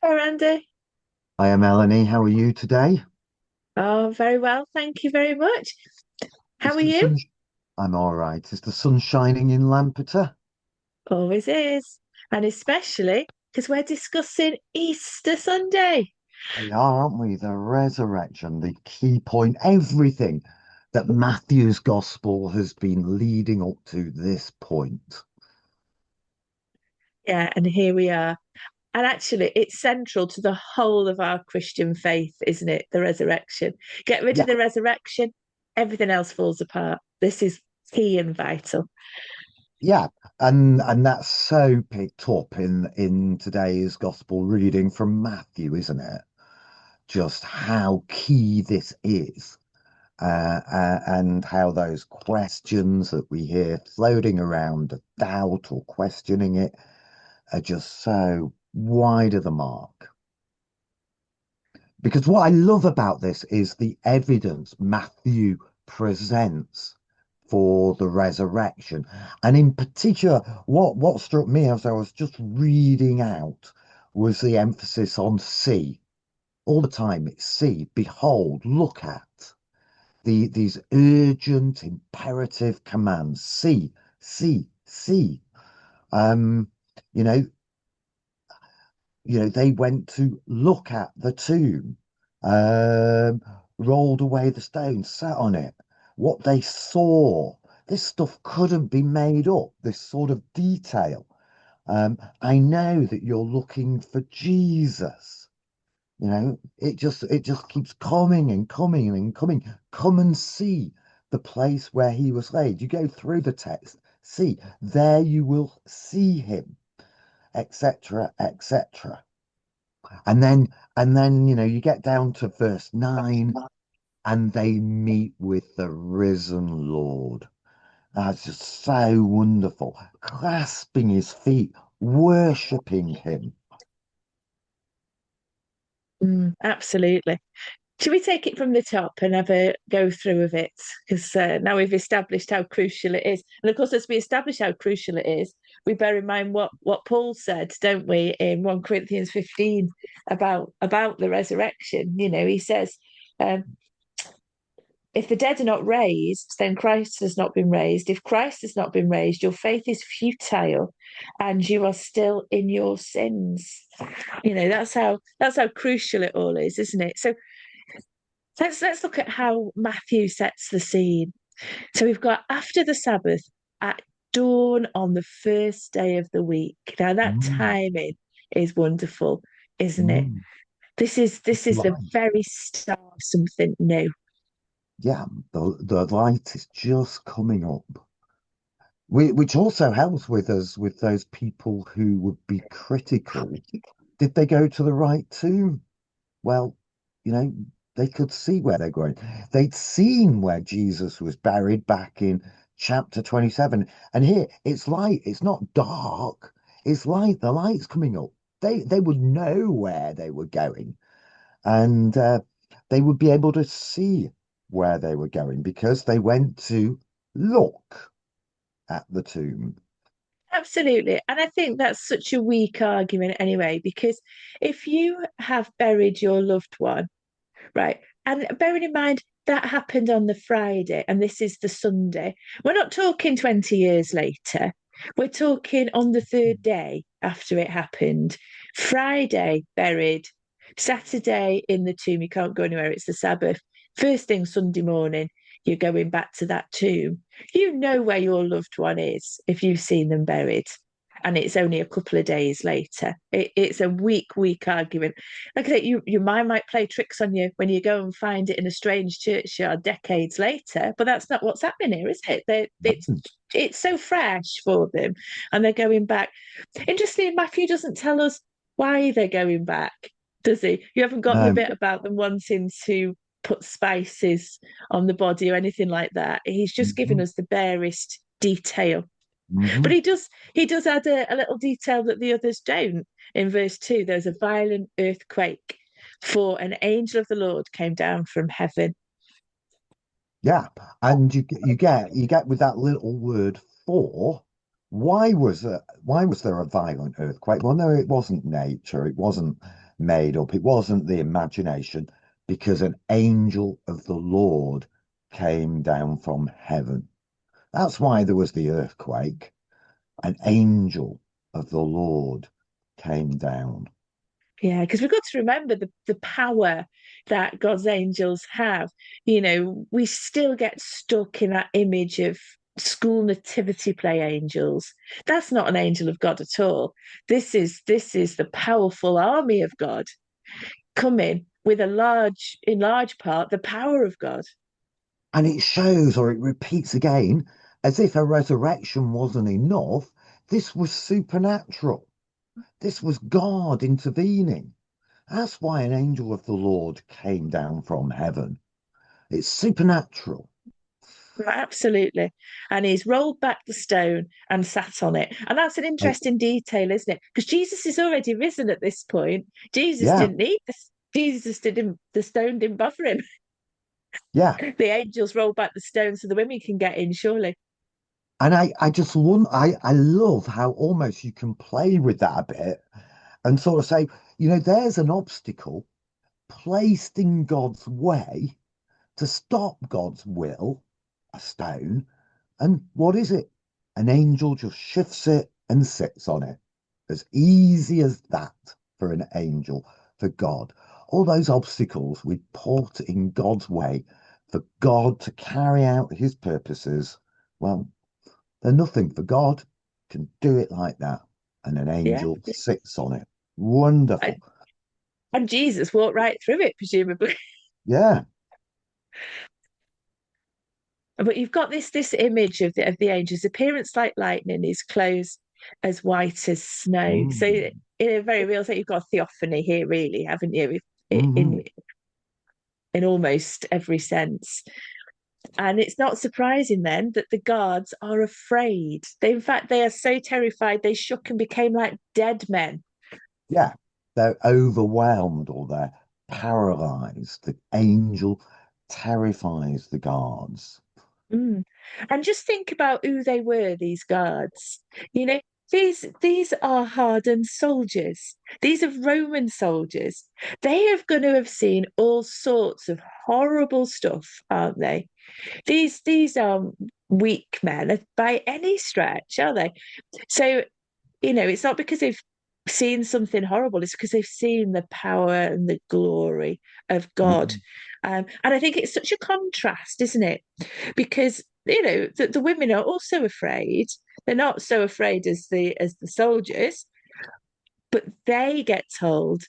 Hi, Randy. Hiya, Melanie. How are you today? Oh, very well. Thank you very much. How Is are the you? sun? I'm all right. Is the sun shining in Lampeter? Always is. And especially because we're discussing Easter Sunday. We are, aren't we? The resurrection, the key point, everything that Matthew's gospel has been leading up to this point. Yeah, and here we are. And actually, it's central to the whole of our Christian faith, isn't it? The resurrection. Get rid of Yeah, the resurrection, everything else falls apart. This is key and vital. yeah, and that's so picked up in today's gospel reading from Matthew, isn't it? Just how key this is. And how those questions that we hear floating around, doubt or questioning it, are just so wide of the mark. Because what I love about this is the evidence Matthew presents for the resurrection. And in particular, what struck me as I was just reading out was the emphasis on see. All the time it's see, behold, look at. These urgent imperative commands see. um you know they went to look at the tomb, um rolled away the stone, sat on it. What they saw, this stuff couldn't be made up, this sort of detail. I know that you're looking for Jesus. It just keeps coming and coming and coming. Come and see the place where he was laid. You go through the text, see, there you will see him, etc., etc. And then you get down to verse 9, and they meet with the risen Lord. That's just so wonderful. Clasping his feet, worshipping him. Absolutely. Should we take it from the top and have a go through of it? Because now we've established how crucial it is. And of course, as we establish how crucial it is, we bear in mind what Paul said, don't we, in 1 Corinthians 15 about the resurrection. He says, um, if the dead are not raised, then Christ has not been raised. If Christ has not been raised, your faith is futile and you are still in your sins. That's how crucial it all is, isn't it? So let's look at how Matthew sets the scene. So we've got after the Sabbath at dawn on the first day of the week. Now that Mm, timing is wonderful, isn't it? mm. This is the Light. very start of something new. Yeah, the light is just coming up. Which also helps with us with those people who would be critical. Did they go to the right tomb? Well, you know, they could see where they're going. They'd seen where Jesus was buried back in chapter 27. And here it's light, it's not dark, it's light, the light's coming up. They would know where they were going, and they would be able to see where they were going because they went to look at the tomb. Absolutely. And I think that's such a weak argument anyway, because if you have buried your loved one, right, and bearing in mind that happened on the Friday and this is the Sunday, we're not talking 20 years later. We're talking on the third day after it happened. Friday buried, Saturday in the tomb. You can't go anywhere, it's the Sabbath. First thing Sunday morning, you're going back to that tomb. You know where your loved one is if you've seen them buried. And it's only a couple of days later. It's a weak argument. Like I say, your mind might play tricks on you when you go and find it in a strange churchyard decades later, but that's not what's happening here, is it? It's so fresh for them, and they're going back. Interestingly, Matthew doesn't tell us why they're going back, does he? You haven't got the No. bit about them wanting to put spices on the body or anything like that. He's just given Mhm, us the barest detail. But mhm. he does add a little detail that the others don't. In verse 2, there's a violent earthquake, for an angel of the Lord came down from heaven. Yeah, and you get with that little word for. Why was there a violent earthquake? Well, no, it wasn't nature. It wasn't. made up. It wasn't the imagination, because an angel of the Lord came down from heaven. That's why there was the earthquake. An angel of the Lord came down. Yeah, because we've got to remember the power that God's angels have. We still get stuck in that image of school nativity play angels. That's not an angel of God at all. This is the powerful army of God coming with in large part, the power of God. And it shows, or it repeats again, as if a resurrection wasn't enough. This was supernatural. This was God intervening. That's why an angel of the Lord came down from heaven. It's supernatural. Absolutely. And he's rolled back the stone and sat on it. And that's an Like, interesting detail, isn't it? Because Jesus is already risen at this point. Jesus yeah, didn't need this. Jesus didn't, the stone didn't bother him. yeah. The angels rolled back the stone so the women can get in, surely. And I just want, I love how almost you can play with that a bit and sort of say, there's an obstacle placed in God's way to stop God's will, a stone. And what is it? An angel just shifts it and sits on it. As easy as that for an angel, for God. All those obstacles we put in God's way for God to carry out his purposes, well, they're nothing for God. Can do it like that. And an Yeah. angel sits on it. Wonderful. And Jesus walked right through it, presumably. Yeah. But you've got this image of the angel's appearance like lightning, his clothes as white as snow. So Mm. in a very real sense, you've got a theophany here, really, haven't you? Hmm. In almost every sense. And it's not surprising then that the guards are afraid. In fact, they are so terrified they shook and became like dead men. Yeah. They're overwhelmed or they're paralyzed. The angel terrifies the guards. Mm. And just think about who they were, these guards. You know, these are hardened soldiers. These are Roman soldiers. They are going to have seen all sorts of horrible stuff, aren't they? These are weak men by any stretch, are they? So, it's not because they've seen something horrible, it's because they've seen the power and the glory of God. Mm. And I think it's such a contrast, isn't it? Because the women are also afraid. They're not so afraid as the soldiers, but they get told,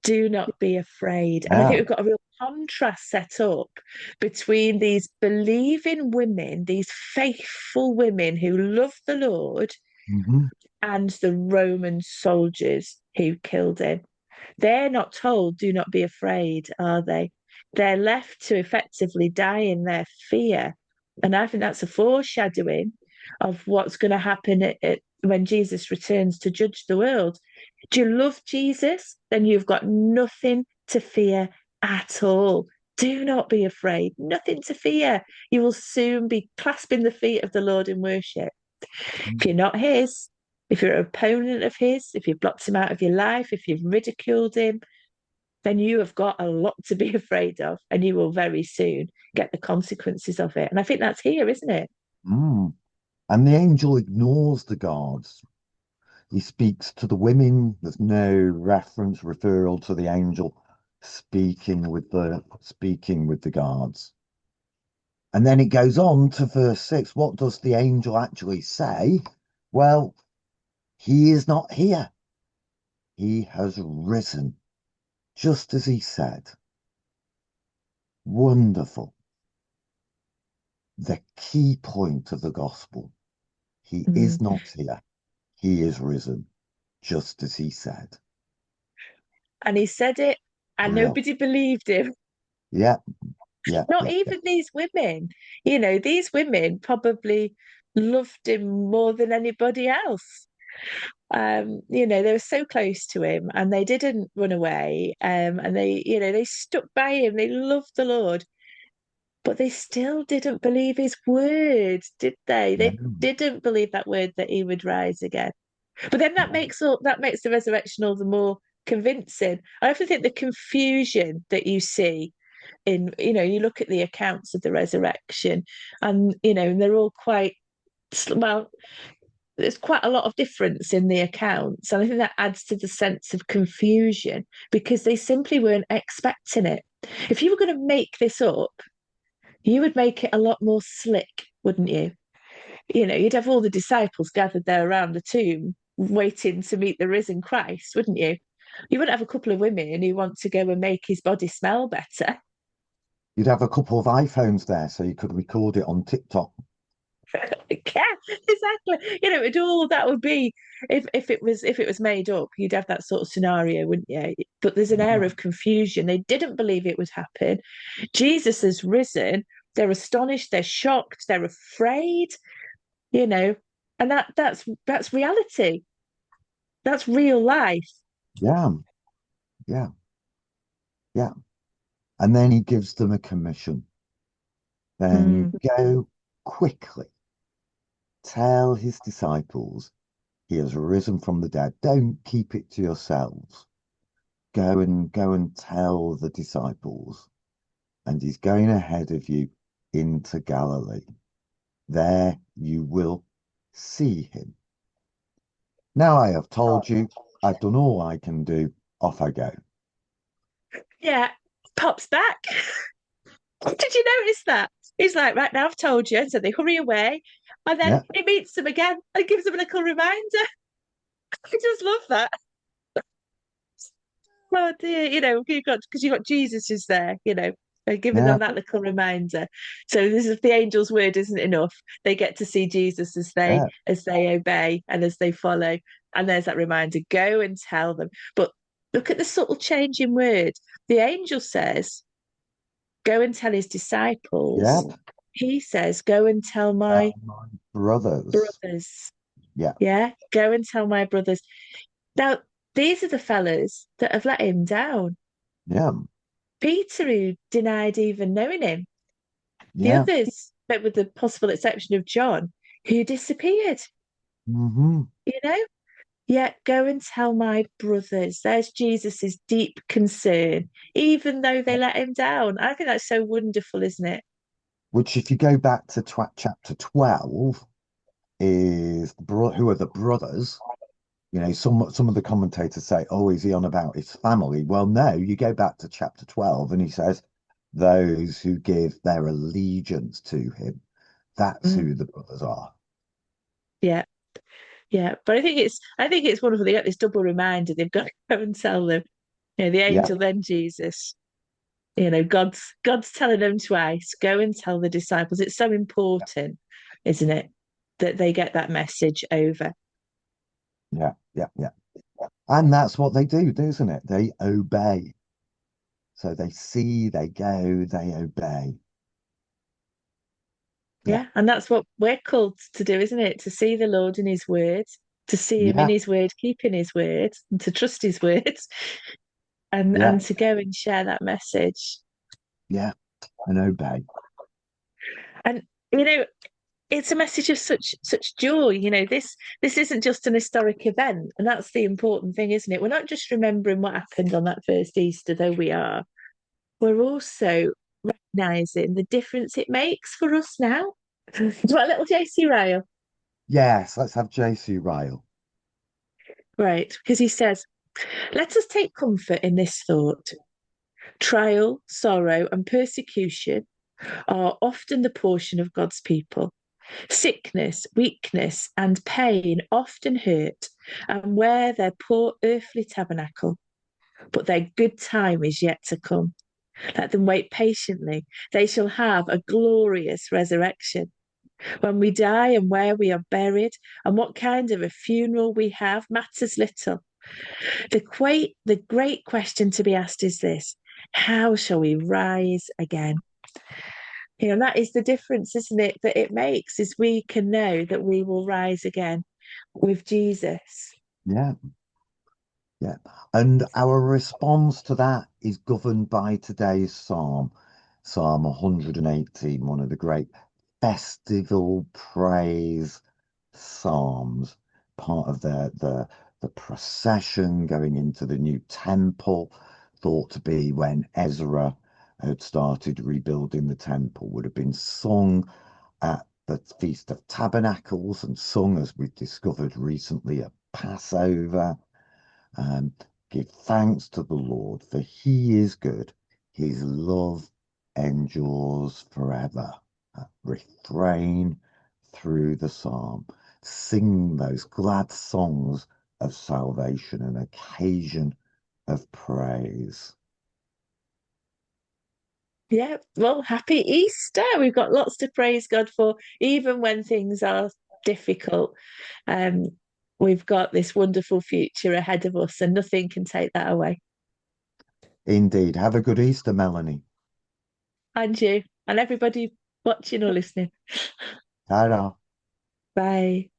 "Do not be afraid." And I think Yeah. we've got a real contrast set up between these believing women, these faithful women who love the Lord, Hmm. and the Roman soldiers who killed him. They're not told, "Do not be afraid," are they? They're left to effectively die in their fear. And I think that's a foreshadowing of what's going to happen when Jesus returns to judge the world. Do you love Jesus? Then you've got nothing to fear at all. Do not be afraid, nothing to fear. You will soon be clasping the feet of the Lord in worship. If you're not his, if you're an opponent of his, if you've blocked him out of your life, if you've ridiculed him, then you have got a lot to be afraid of, and you will very soon get the consequences of it. And I think that's here, isn't it? Mm. And the angel ignores the guards. He speaks to the women. There's no reference, referral to the angel speaking with the guards. And then it goes on to verse 6. What does the angel actually say? Well, he is not here. He has risen, just as he said. Wonderful. The key point of the gospel. He is Mm. not here. He is risen, just as he said. And he said it, and Brill. nobody believed him. Yeah, yeah, Not yeah, yeah. even these women. These women probably loved him more than anybody else. They were so close to him and they didn't run away. And they stuck by him. They loved the Lord, but they still didn't believe his word, did they? No, They didn't believe that word that he would rise again. But then that no. makes the resurrection all the more convincing. I often think the confusion that you see in, you look at the accounts of the resurrection, and they're all quite well, there's quite a lot of difference in the accounts, and I think that adds to the sense of confusion because they simply weren't expecting it. If you were going to make this up, you would make it a lot more slick, wouldn't you? You'd have all the disciples gathered there around the tomb waiting to meet the risen Christ, wouldn't you? You wouldn't have a couple of women who want to go and make his body smell better. You'd have a couple of iPhones there so you could record it on TikTok. Yeah, exactly. It all that would be if it was made up, you'd have that sort of scenario, wouldn't you? But there's an air Yeah. of confusion. They didn't believe it would happen. Jesus has risen. They're astonished, they're shocked, they're afraid, you know, and that's reality. That's real life. Yeah. Yeah. Yeah. And then he gives them a commission. Then Mm. go quickly, tell his disciples he has risen from the dead. Don't keep it to yourselves. Go and tell the disciples. And he's going ahead of you into Galilee. There you will see him. Now I have told you, I've done all I can do. Off I go. Yeah, pops back. Did you notice that? He's like, right now I've told you. And so they hurry away. And then Yeah, he meets them again and gives them a little reminder. I just love that. Oh dear, because you got Jesus is there, giving yeah, them that little reminder. So this is the angel's word isn't enough. They get to see Jesus as they yeah, as they obey and as they follow. And there's that reminder, go and tell them. But look at the subtle change in word. The angel says, go and tell his yeah. disciples. He says, go and tell my My brothers. brothers. Yeah, Yeah, go and tell my brothers. Now, these are the fellas that have let him down. yeah, Peter, who denied even knowing him. The yeah. others, but with the possible exception of John, who disappeared, Hmm. you know? Yet go and tell my brothers. There's Jesus's deep concern, even though they let him down. I think that's so wonderful, isn't it? Which, if you go back to chapter 12, is who are the brothers? Some of the commentators say, "Oh, is he on about his family?" Well, no. You go back to chapter 12, and he says, "Those who give their allegiance to him." That's Mm, who the brothers are. yeah, yeah. But I think it's wonderful. They get this double reminder. They've got to go and tell them. The Yeah, angel, then Jesus. God's telling them twice, go and tell the disciples. It's so important, isn't it, that they get that message over. yeah, yeah, yeah. And that's what they do, doesn't it? They obey. So they see, they go, they obey. Yeah, Yeah, and that's what we're called to do, isn't it? To see the Lord in his word, to see him in yeah, his word, keeping his word, and to trust his words, and yeah, and to go and share that message. yeah, and obey. And you know, it's a message of such joy. This isn't just an historic event, and that's the important thing, isn't it? We're not just remembering what happened on that first Easter, though we are. We're also recognizing the difference it makes for us now. Do you want a little JC Ryle? Yes, let's have JC Ryle. Right, because he says, let us take comfort in this thought. Trial, sorrow, and persecution are often the portion of God's people. Sickness, weakness, and pain often hurt and wear their poor earthly tabernacle, but their good time is yet to come. Let them wait patiently. They shall have a glorious resurrection. When we die and where we are buried and what kind of a funeral we have matters little. The great question to be asked is this: how shall we rise again? That is the difference, isn't it, that it makes, is we can know that we will rise again with Jesus. Yeah, yeah. And our response to that is governed by today's psalm, Psalm 118, one of the great festival praise psalms, part of the the procession going into the new temple, thought to be when Ezra had started rebuilding the temple, would have been sung at the Feast of Tabernacles and sung, as we've discovered recently, at Passover. Um, Give thanks to the Lord, for he is good. His love endures forever. Refrain through the psalm. Sing those glad songs of salvation, an occasion of praise. Yeah, well, happy Easter. We've got lots to praise God for, even when things are difficult. Um, we've got this wonderful future ahead of us, and nothing can take that away. Indeed. Have a good Easter, Melanie. And you, and everybody watching or listening. Ta-da. Bye.